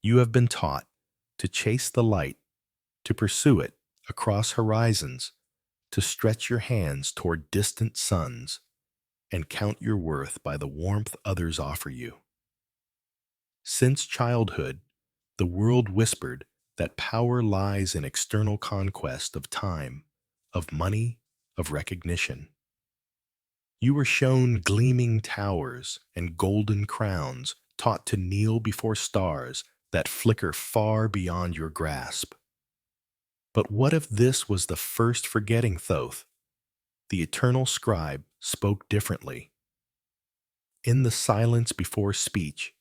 You have been taught to chase the light, to pursue it across horizons, to stretch your hands toward distant suns, and count your worth by the warmth others offer you. Since childhood, the world whispered that power lies in external conquest of time, of money, of recognition. You were shown gleaming towers and golden crowns, taught to kneel before stars that flicker far beyond your grasp. But what if this was the first forgetting, Thoth? The eternal scribe spoke differently. In the silence before speech,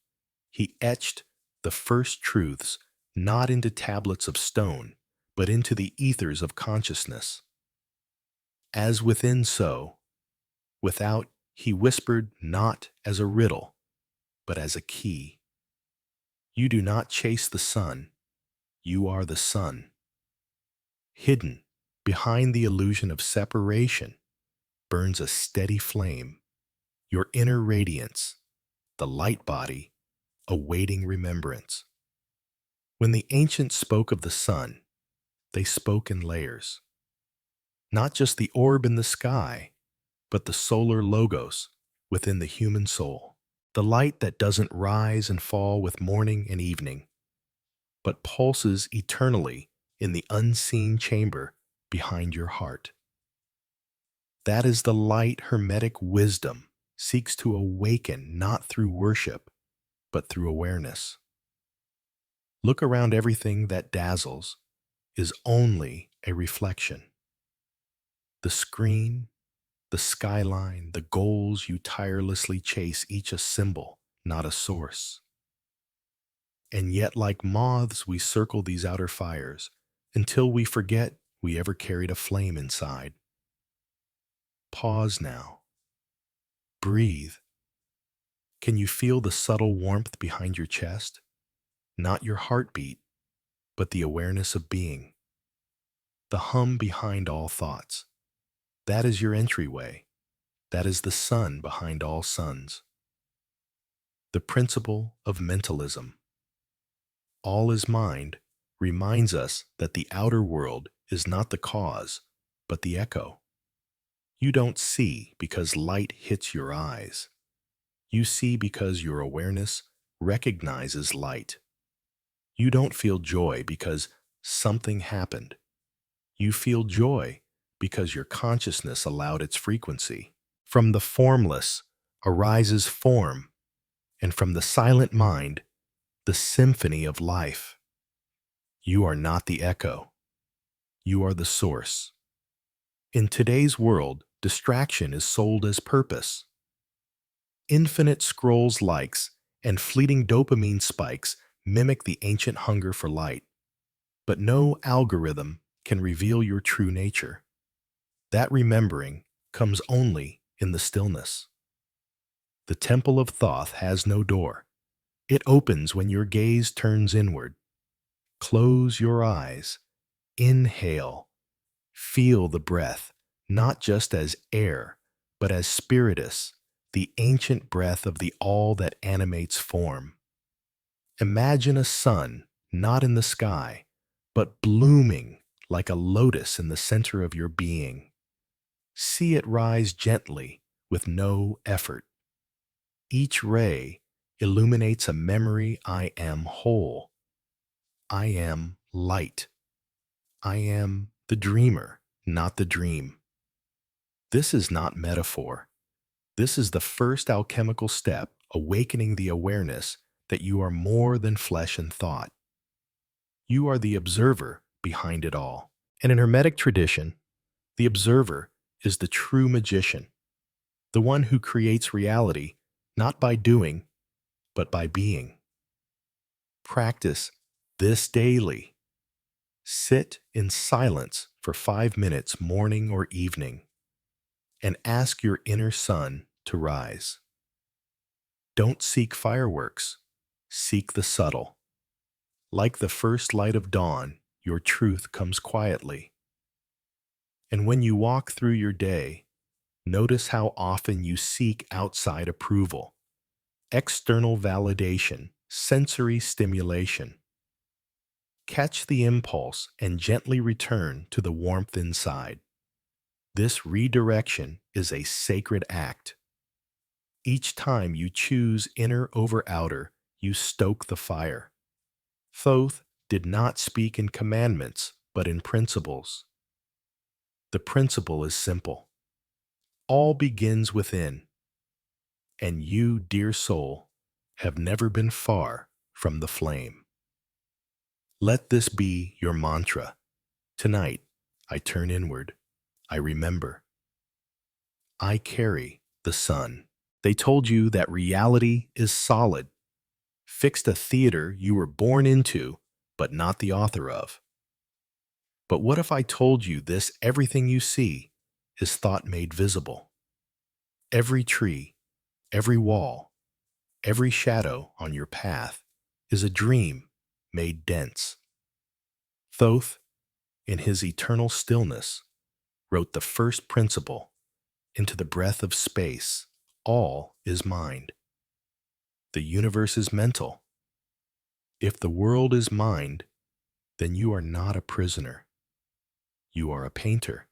he etched the first truths not into tablets of stone, but into the ethers of consciousness. As within, so without, he whispered not as a riddle, but as a key. You do not chase the sun, you are the sun. Hidden behind the illusion of separation burns a steady flame, your inner radiance, the light body, awaiting remembrance. When the ancients spoke of the sun, they spoke in layers. Not just the orb in the sky, but the solar logos within the human soul. The light that doesn't rise and fall with morning and evening, but pulses eternally in the unseen chamber behind your heart. That is the light Hermetic wisdom seeks to awaken not through worship, but through awareness. Look around, everything that dazzles is only a reflection. The screen, the skyline, the goals you tirelessly chase, each a symbol, not a source. And yet, like moths, we circle these outer fires until we forget we ever carried a flame inside. Pause now. Breathe. Can you feel the subtle warmth behind your chest? Not your heartbeat, but the awareness of being. The hum behind all thoughts. That is your entryway. That is the sun behind all suns. The principle of mentalism. All is mind reminds us that the outer world is not the cause, but the echo. You don't see because light hits your eyes. You see because your awareness recognizes light. You don't feel joy because something happened. You feel joy because your consciousness allowed its frequency. From the formless arises form, and from the silent mind, the symphony of life. You are not the echo. You are the source. In today's world, distraction is sold as purpose. Infinite scrolls, likes, and fleeting dopamine spikes mimic the ancient hunger for light. But no algorithm can reveal your true nature. That remembering comes only in the stillness. The temple of Thoth has no door. It opens when your gaze turns inward. Close your eyes. Inhale. Feel the breath, not just as air, but as spiritus, the ancient breath of the all that animates form. Imagine a sun, not in the sky, but blooming like a lotus in the center of your being. See it rise gently with no effort. Each ray illuminates a memory. I am whole. I am light. I am the dreamer, not the dream. This is not metaphor. This is the first alchemical step, awakening the awareness that you are more than flesh and thought. You are the observer behind it all. And in Hermetic tradition, the observer is the true magician, the one who creates reality not by doing, but by being. Practice this daily. Sit in silence for 5 minutes, morning or evening, and ask your inner sun to rise. Don't seek fireworks. Seek the subtle. Like the first light of dawn, your truth comes quietly. And when you walk through your day, notice how often you seek outside approval, external validation, sensory stimulation. Catch the impulse and gently return to the warmth inside. This redirection is a sacred act. Each time you choose inner over outer, you stoke the fire. Thoth did not speak in commandments, but in principles. The principle is simple. All begins within, and you, dear soul, have never been far from the flame. Let this be your mantra. Tonight, I turn inward. I remember. I carry the sun. They told you that reality is solid, fixed a theater you were born into, but not the author of. But what if I told you this everything you see is thought made visible? Every tree, every wall, every shadow on your path is a dream made dense. Thoth, in his eternal stillness, wrote the first principle into the breath of space. All is mind. The universe is mental. If the world is mind, then you are not a prisoner. You are a painter,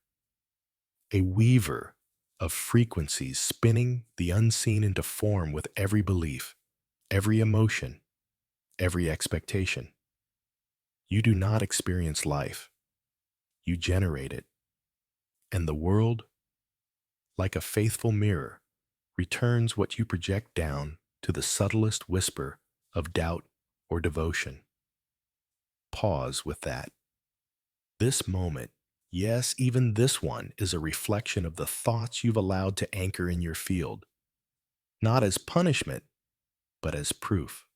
a weaver of frequencies spinning the unseen into form with every belief, every emotion, every expectation. You do not experience life. You generate it. And the world, like a faithful mirror, returns what you project down to the subtlest whisper of doubt or devotion. Pause with that. This moment, yes, even this one, is a reflection of the thoughts you've allowed to anchor in your field, not as punishment, but as proof.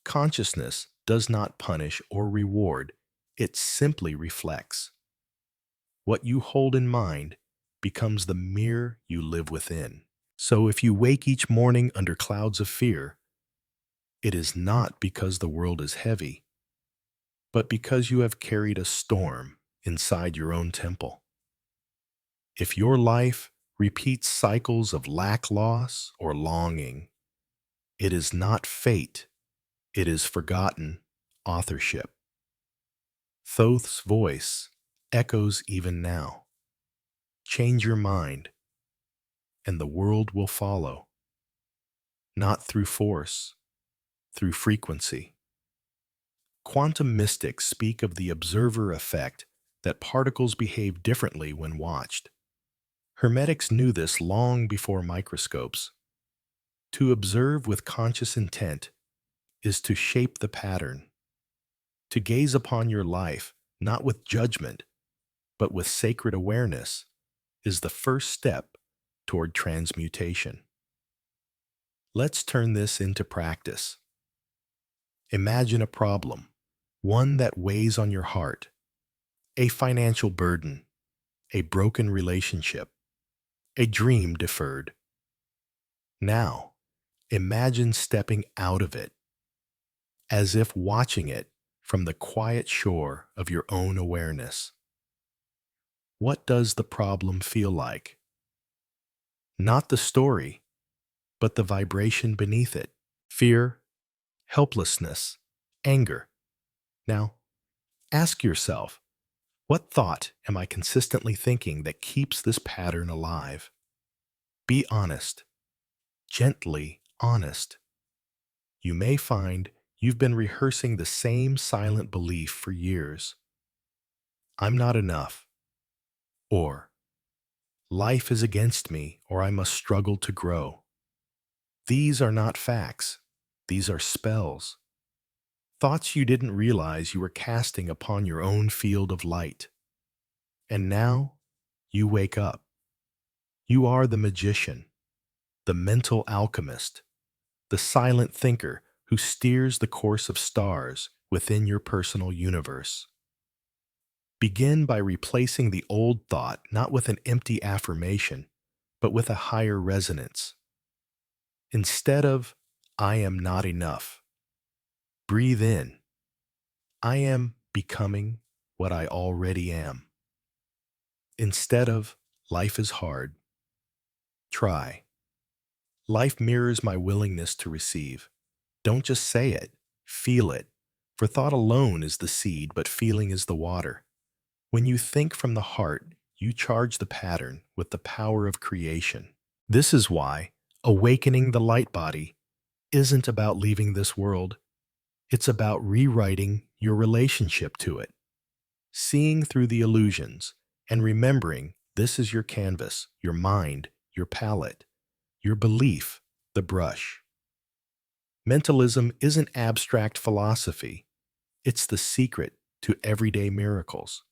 Consciousness does not punish or reward, it simply reflects. What you hold in mind becomes the mirror you live within. So if you wake each morning under clouds of fear, it is not because the world is heavy, but because you have carried a storm inside your own temple. If your life repeats cycles of lack, loss, or longing, it is not fate, it is forgotten authorship. Thoth's voice echoes even now. Change your mind, and the world will follow. Not through force, through frequency. Quantum mystics speak of the observer effect, that particles behave differently when watched. Hermetics knew this long before microscopes. To observe with conscious intent is to shape the pattern. To gaze upon your life, not with judgment, but with sacred awareness, is the first step toward transmutation. Let's turn this into practice. Imagine a problem, one that weighs on your heart, a financial burden, a broken relationship, a dream deferred. Now, imagine stepping out of it, as if watching it from the quiet shore of your own awareness. What does the problem feel like? Not the story, but the vibration beneath it. Fear, helplessness, anger. Now, ask yourself, what thought am I consistently thinking that keeps this pattern alive? Be honest, gently honest. You may find you've been rehearsing the same silent belief for years. I'm not enough. Or, life is against me, or I must struggle to grow. These are not facts. These are spells. Thoughts you didn't realize you were casting upon your own field of light. And now, you wake up. You are the magician, the mental alchemist, the silent thinker who steers the course of stars within your personal universe. Begin by replacing the old thought not with an empty affirmation, but with a higher resonance. Instead of, I am not enough, breathe in, I am becoming what I already am. Instead of, life is hard, try, life mirrors my willingness to receive. Don't just say it, feel it. For thought alone is the seed, but feeling is the water. When you think from the heart, you charge the pattern with the power of creation. This is why awakening the light body isn't about leaving this world. It's about rewriting your relationship to it, seeing through the illusions, and remembering this is your canvas, your mind, your palette, your belief, the brush. Mentalism isn't abstract philosophy. It's the secret to everyday miracles.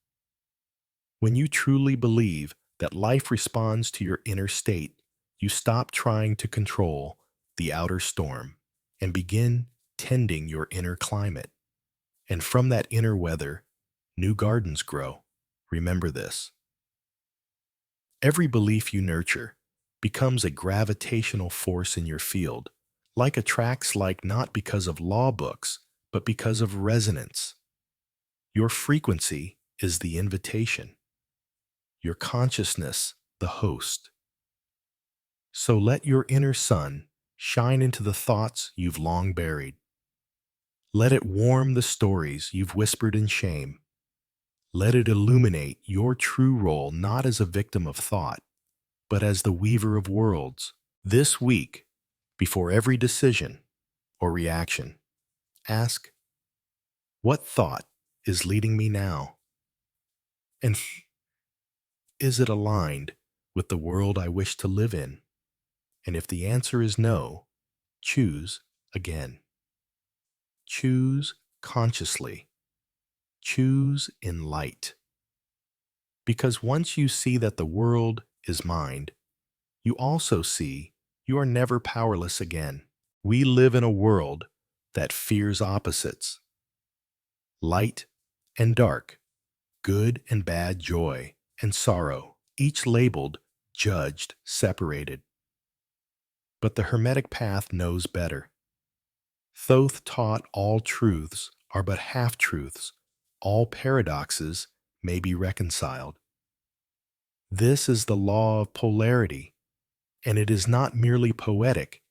When you truly believe that life responds to your inner state, you stop trying to control the outer storm and begin tending your inner climate. And from that inner weather, new gardens grow. Remember this. Every belief you nurture becomes a gravitational force in your field, like attracts like not because of law books, but because of resonance. Your frequency is the invitation, your consciousness the host. So let your inner sun shine into the thoughts you've long buried. Let it warm the stories you've whispered in shame. Let it illuminate your true role not as a victim of thought, but as the weaver of worlds. This week, before every decision or reaction, ask, what thought is leading me now? And is it aligned with the world I wish to live in? And if the answer is no, choose again. Choose consciously. Choose in light. Because once you see that the world is mind, you also see you are never powerless again. We live in a world that fears opposites, light and dark, good and bad, joy and sorrow, each labeled, judged, separated. But the Hermetic path knows better. Thoth taught all truths are but half-truths, all paradoxes may be reconciled. This is the law of polarity, and it is not merely poetic,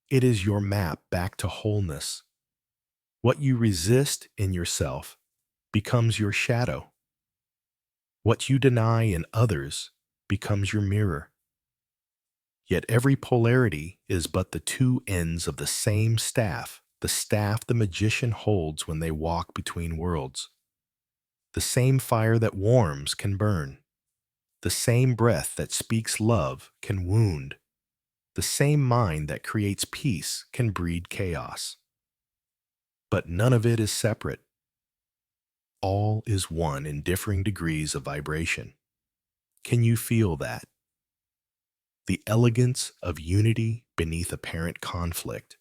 it is your map back to wholeness. What you resist in yourself becomes your shadow. What you deny in others becomes your mirror. Yet every polarity is but the two ends of the same staff, the staff the magician holds when they walk between worlds. The same fire that warms can burn. The same breath that speaks love can wound. The same mind that creates peace can breed chaos. But none of it is separate. All is one in differing degrees of vibration. Can you feel that? The elegance of unity beneath apparent conflict.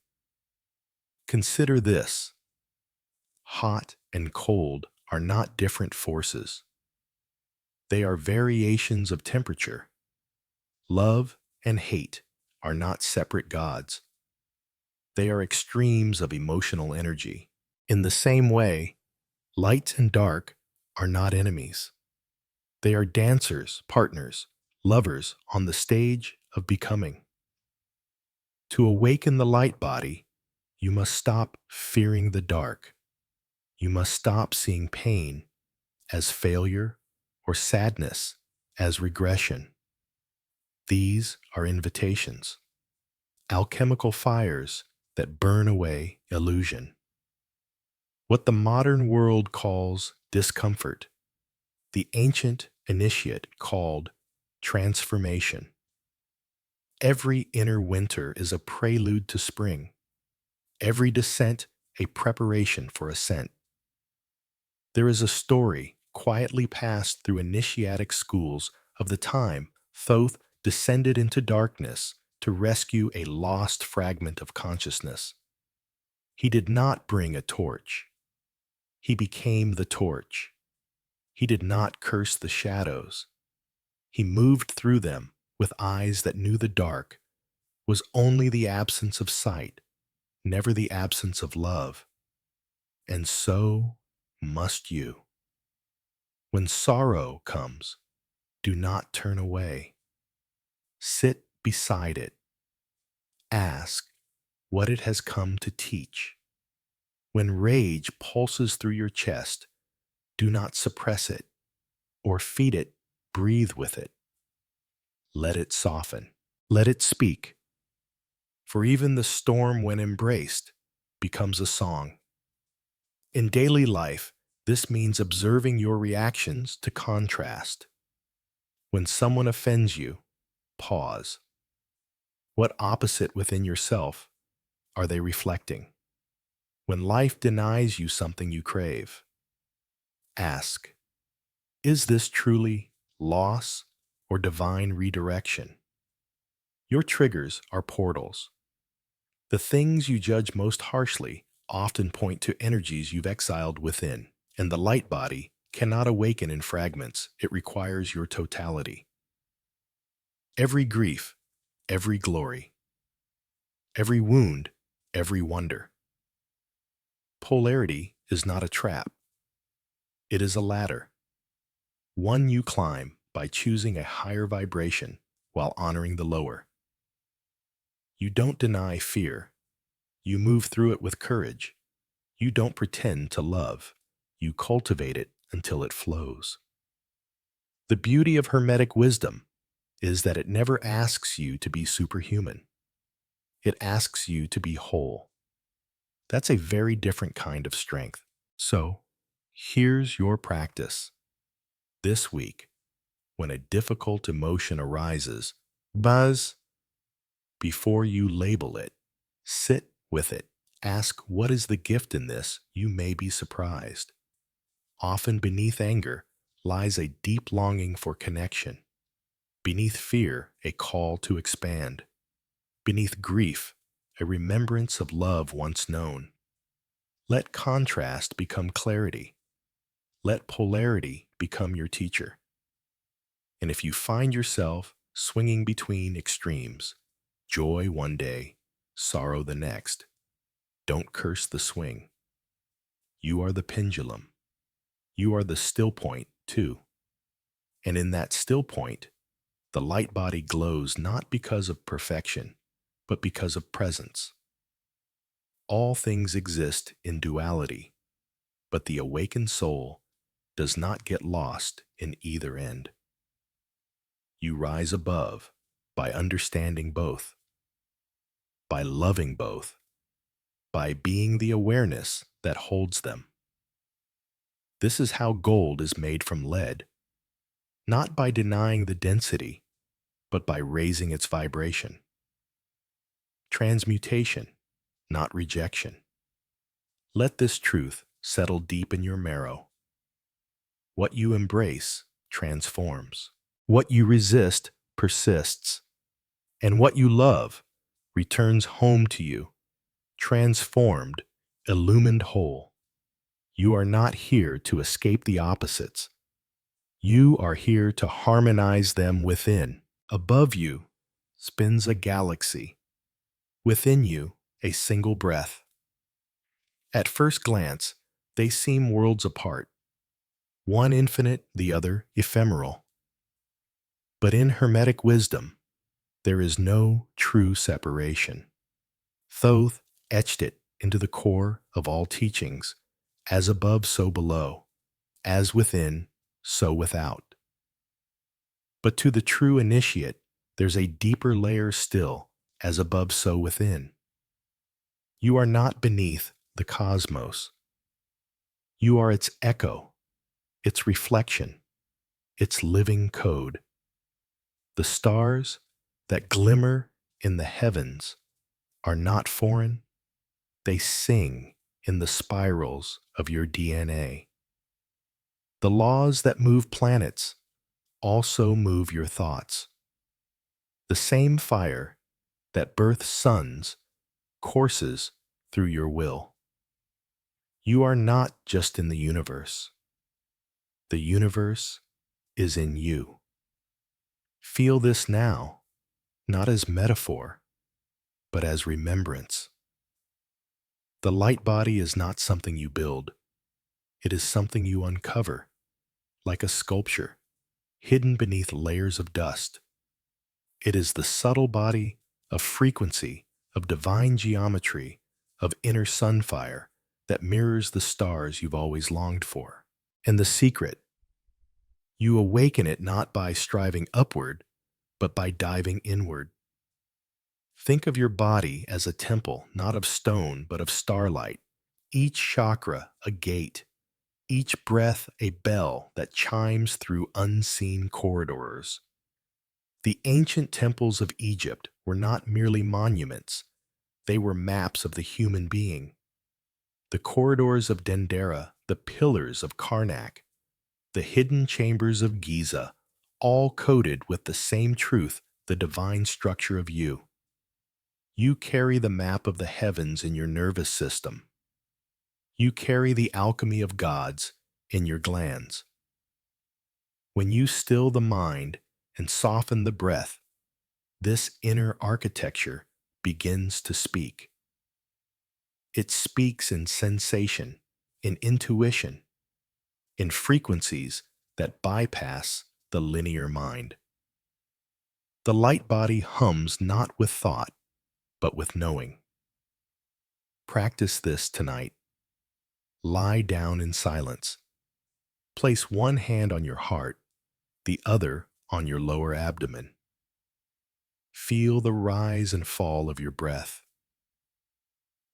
Consider this. Hot and cold are not different forces. They are variations of temperature. Love and hate are not separate gods. They are extremes of emotional energy. In the same way, light and dark are not enemies. They are dancers, partners, lovers on the stage of becoming. To awaken the light body, you must stop fearing the dark. You must stop seeing pain as failure or sadness as regression. These are invitations, alchemical fires that burn away illusion. What the modern world calls discomfort, the ancient initiate called transformation. Every inner winter is a prelude to spring. Every descent a preparation for ascent. There is a story quietly passed through initiatic schools of the time Thoth descended into darkness to rescue a lost fragment of consciousness. He did not bring a torch. He became the torch. He did not curse the shadows. He moved through them with eyes that knew the dark was only the absence of sight, never the absence of love. And so must you. When sorrow comes, do not turn away. Sit beside it. Ask what it has come to teach. When rage pulses through your chest, do not suppress it or feed it, breathe with it. Let it soften. Let it speak. For even the storm, when embraced, becomes a song. In daily life, this means observing your reactions to contrast. When someone offends you, pause. What opposite within yourself are they reflecting? When life denies you something you crave, ask, is this truly loss or divine redirection? Your triggers are portals. The things you judge most harshly often point to energies you've exiled within, and the light body cannot awaken in fragments. It requires your totality. Every grief, every glory, every wound, every wonder. Polarity is not a trap. It is a ladder, one you climb by choosing a higher vibration while honoring the lower. You don't deny fear. You move through it with courage. You don't pretend to love. You cultivate it until it flows. The beauty of Hermetic wisdom is that it never asks you to be superhuman. It asks you to be whole. That's a very different kind of strength. So, here's your practice. This week, when a difficult emotion arises, buzz. Before you label it, sit with it. Ask, what is the gift in this? You may be surprised. Often beneath anger lies a deep longing for connection. Beneath fear, a call to expand. Beneath grief, a remembrance of love once known. Let contrast become clarity. Let polarity become your teacher. And if you find yourself swinging between extremes, joy one day, sorrow the next, don't curse the swing. You are the pendulum. You are the still point, too. And in that still point, the light body glows not because of perfection, but because of presence. All things exist in duality, but the awakened soul does not get lost in either end. You rise above by understanding both, by loving both, by being the awareness that holds them. This is how gold is made from lead, not by denying the density, but by raising its vibration. Transmutation, not rejection. Let this truth settle deep in your marrow. What you embrace transforms. What you resist persists. And what you love returns home to you, transformed, illumined whole. You are not here to escape the opposites. You are here to harmonize them within. Above you spins a galaxy. Within you, a single breath. At first glance, they seem worlds apart. One infinite, the other ephemeral. But in Hermetic wisdom, there is no true separation. Thoth etched it into the core of all teachings, as above, so below, as within, so without. But to the true initiate, there's a deeper layer still, as above, so within. You are not beneath the cosmos. You are its echo, its reflection, its living code. The stars that glimmer in the heavens are not foreign. They sing in the spirals of your DNA. The laws that move planets also move your thoughts. The same fire that births suns courses through your will. You are not just in the universe. The universe is in you. Feel this now, not as metaphor, but as remembrance. The light body is not something you build. It is something you uncover, like a sculpture, hidden beneath layers of dust. It is the subtle body of frequency, of divine geometry, of inner sunfire that mirrors the stars you've always longed for. And the secret, you awaken it not by striving upward, but by diving inward. Think of your body as a temple, not of stone, but of starlight. Each chakra a gate, each breath a bell that chimes through unseen corridors. The ancient temples of Egypt were not merely monuments, they were maps of the human being. The corridors of Dendera, the pillars of Karnak, the hidden chambers of Giza, all coded with the same truth, the divine structure of you. You carry the map of the heavens in your nervous system. You carry the alchemy of gods in your glands. When you still the mind and soften the breath, this inner architecture begins to speak. It speaks in sensation, in intuition, in frequencies that bypass the linear mind. The light body hums not with thought, but with knowing. Practice this tonight. Lie down in silence. Place one hand on your heart, the other on your lower abdomen. Feel the rise and fall of your breath.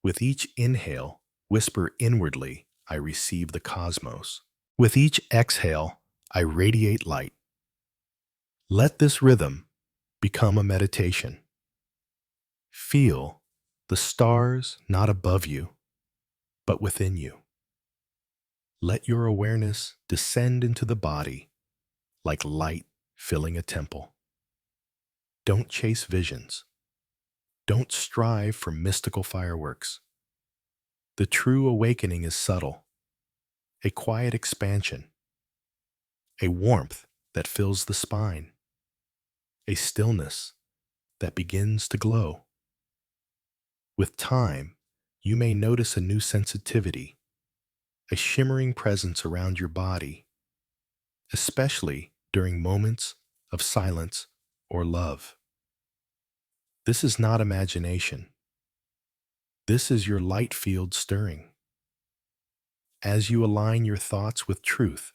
With each inhale, whisper inwardly, I receive the cosmos. With each exhale, I radiate light. Let this rhythm become a meditation. Feel the stars not above you, but within you. Let your awareness descend into the body like light filling a temple. Don't chase visions. Don't strive for mystical fireworks. The true awakening is subtle, a quiet expansion, a warmth that fills the spine, a stillness that begins to glow. With time, you may notice a new sensitivity, a shimmering presence around your body, especially during moments of silence or love. This is not imagination. This is your light field stirring. As you align your thoughts with truth,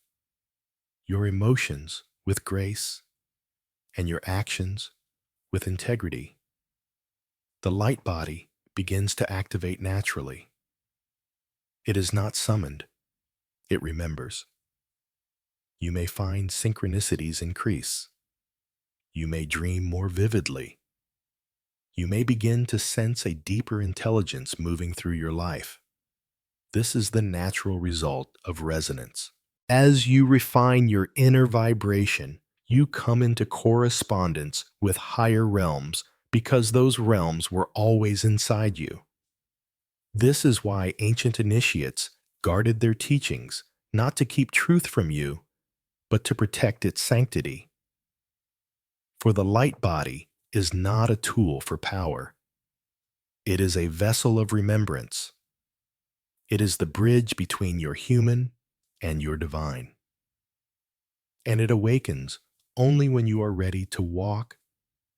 your emotions with grace, and your actions with integrity, the light body begins to activate naturally. It is not summoned, it remembers. You may find synchronicities increase. You may dream more vividly. You may begin to sense a deeper intelligence moving through your life. This is the natural result of resonance. As you refine your inner vibration, you come into correspondence with higher realms because those realms were always inside you. This is why ancient initiates guarded their teachings, not to keep truth from you, but to protect its sanctity. For the light body is not a tool for power. It is a vessel of remembrance. It is the bridge between your human and your divine. And it awakens only when you are ready to walk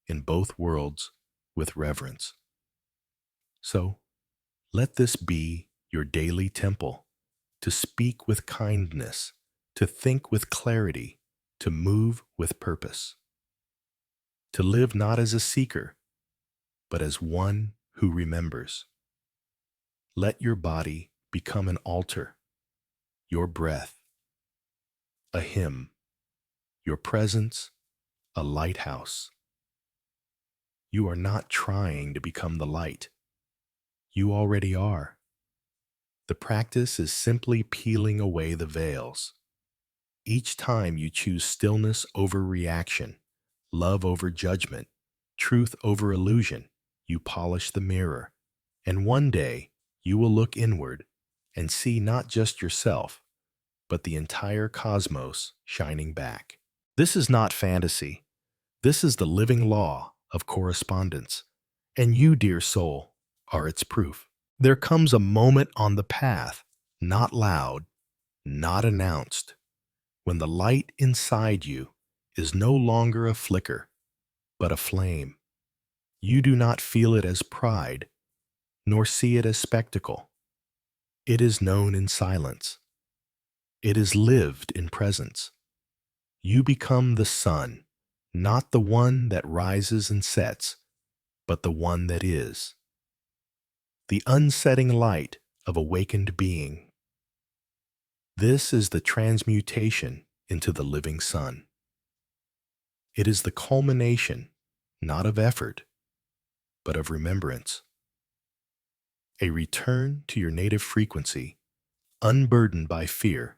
in both worlds with reverence. So, let this be your daily temple, to speak with kindness, to think with clarity, to move with purpose. To live not as a seeker, but as one who remembers. Let your body become an altar, your breath, a hymn, your presence, a lighthouse. You are not trying to become the light. You already are. The practice is simply peeling away the veils. Each time you choose stillness over reaction, love over judgment, truth over illusion, you polish the mirror. And one day, you will look inward and see not just yourself, but the entire cosmos shining back. This is not fantasy. This is the living law of correspondence. And you, dear soul, are its proof. There comes a moment on the path, not loud, not announced, when the light inside you is no longer a flicker, but a flame. You do not feel it as pride, nor see it as spectacle. It is known in silence. It is lived in presence. You become the sun, not the one that rises and sets, but the one that is. The unsetting light of awakened being. This is the transmutation into the living sun. It is the culmination, not of effort, but of remembrance. A return to your native frequency, unburdened by fear,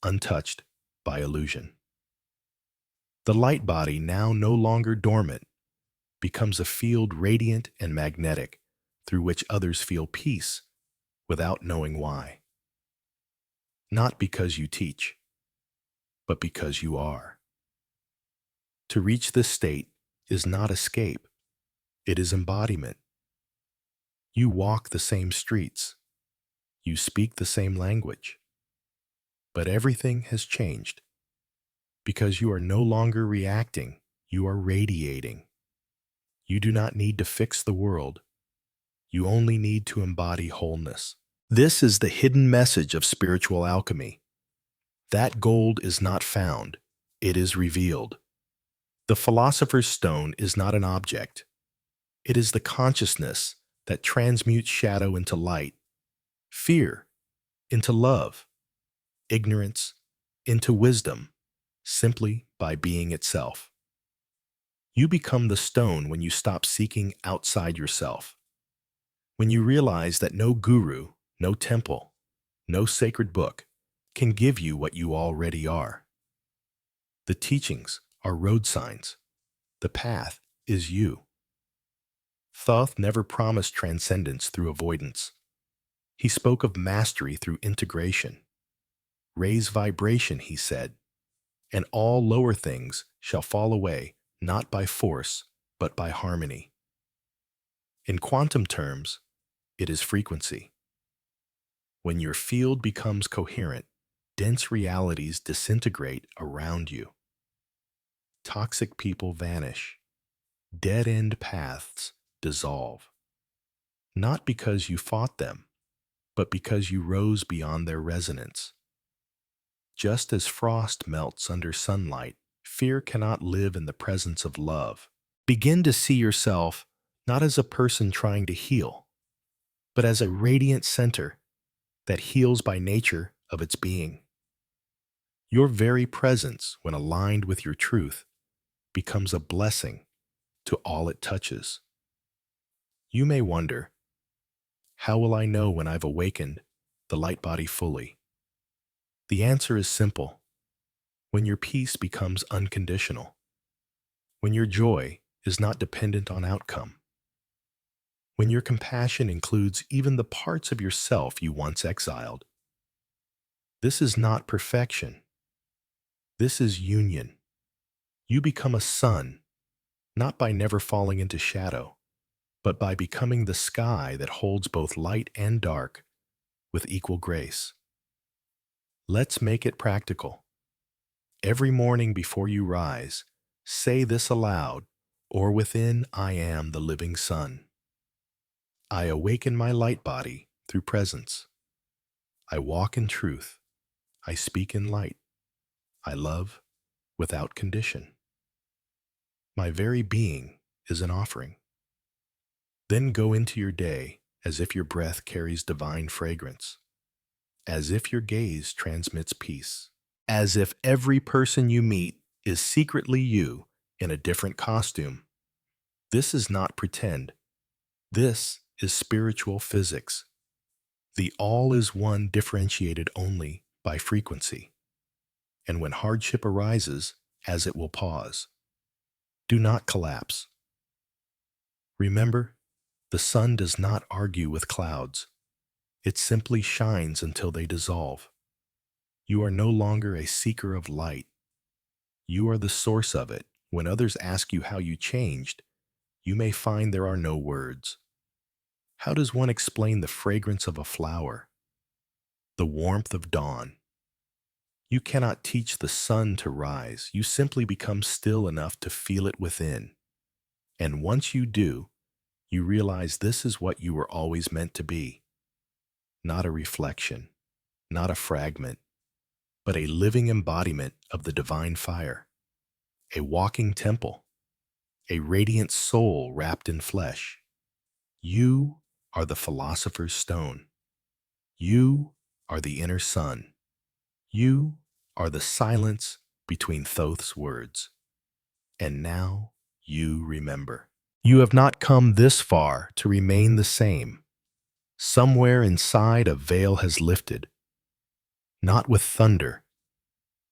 untouched by illusion. The light body, now no longer dormant, becomes a field radiant and magnetic through which others feel peace without knowing why. Not because you teach, but because you are. To reach this state is not escape, it is embodiment. You walk the same streets, you speak the same language, but everything has changed because you are no longer reacting, you are radiating. You do not need to fix the world, you only need to embody wholeness. This is the hidden message of spiritual alchemy. That gold is not found, it is revealed. The philosopher's stone is not an object. It is the consciousness that transmutes shadow into light, fear into love, ignorance into wisdom, simply by being itself. You become the stone when you stop seeking outside yourself. When you realize that no guru, no temple, no sacred book can give you what you already are. The teachings are road signs. The path is you. Thoth never promised transcendence through avoidance. He spoke of mastery through integration. Raise vibration, he said, and all lower things shall fall away, not by force, but by harmony. In quantum terms, it is frequency. When your field becomes coherent, dense realities disintegrate around you. Toxic people vanish. Dead-end paths dissolve. Not because you fought them, but because you rose beyond their resonance. Just as frost melts under sunlight, fear cannot live in the presence of love. Begin to see yourself not as a person trying to heal, but as a radiant center that heals by nature of its being. Your very presence, when aligned with your truth, becomes a blessing to all it touches. You may wonder, how will I know when I've awakened the light body fully? The answer is simple. When your peace becomes unconditional. When your joy is not dependent on outcome. When your compassion includes even the parts of yourself you once exiled. This is not perfection. This is union. You become a sun, not by never falling into shadow, but by becoming the sky that holds both light and dark with equal grace. Let's make it practical. Every morning before you rise, say this aloud, or within I am the living sun. I awaken my light body through presence. I walk in truth. I speak in light. I love without condition. My very being is an offering. Then go into your day as if your breath carries divine fragrance, as if your gaze transmits peace, as if every person you meet is secretly you in a different costume. This is not pretend. This is spiritual physics. The all is one differentiated only by frequency. And when hardship arises, as it will pause, do not collapse. Remember, the sun does not argue with clouds. It simply shines until they dissolve. You are no longer a seeker of light. You are the source of it. When others ask you how you changed, you may find there are no words. How does one explain the fragrance of a flower? The warmth of dawn? You cannot teach the sun to rise. You simply become still enough to feel it within. And once you do, you realize this is what you were always meant to be. not a reflection, not a fragment, but a living embodiment of the divine fire, a walking temple, a radiant soul wrapped in flesh. You are the philosopher's stone. You are the inner sun. You are the silence between Thoth's words. And now you remember. You have not come this far to remain the same. Somewhere inside a veil has lifted, not with thunder,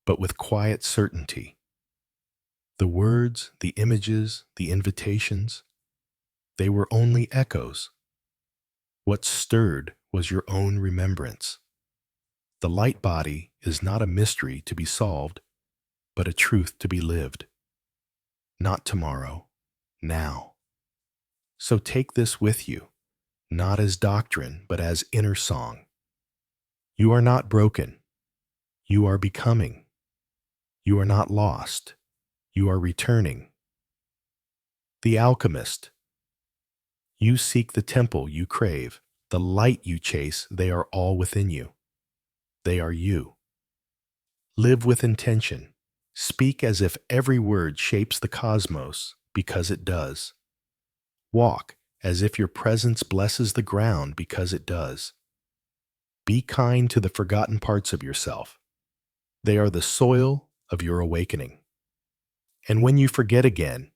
but with quiet certainty. The words, the images, the invitations, they were only echoes. What stirred was your own remembrance. The light body is not a mystery to be solved, but a truth to be lived. Not tomorrow, now. So take this with you, not as doctrine, but as inner song. You are not broken. You are becoming. You are not lost. You are returning. The alchemist. You seek the temple you crave, the light you chase, they are all within you. They are you. Live with intention. Speak as if every word shapes the cosmos, because it does. Walk as if your presence blesses the ground, because it does. Be kind to the forgotten parts of yourself. They are the soil of your awakening. And when you forget again,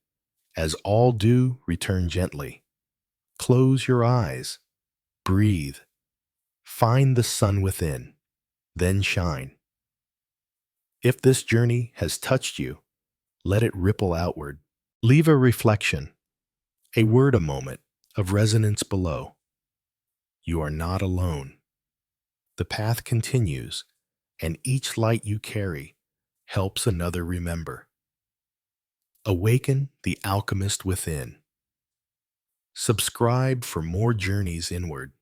as all do, return gently. Close your eyes. Breathe. Find the sun within. Then shine. If this journey has touched you, let it ripple outward. Leave a reflection, a word a moment of resonance below. You are not alone. The path continues, and each light you carry helps another remember. Awaken the alchemist within. Subscribe for more journeys inward.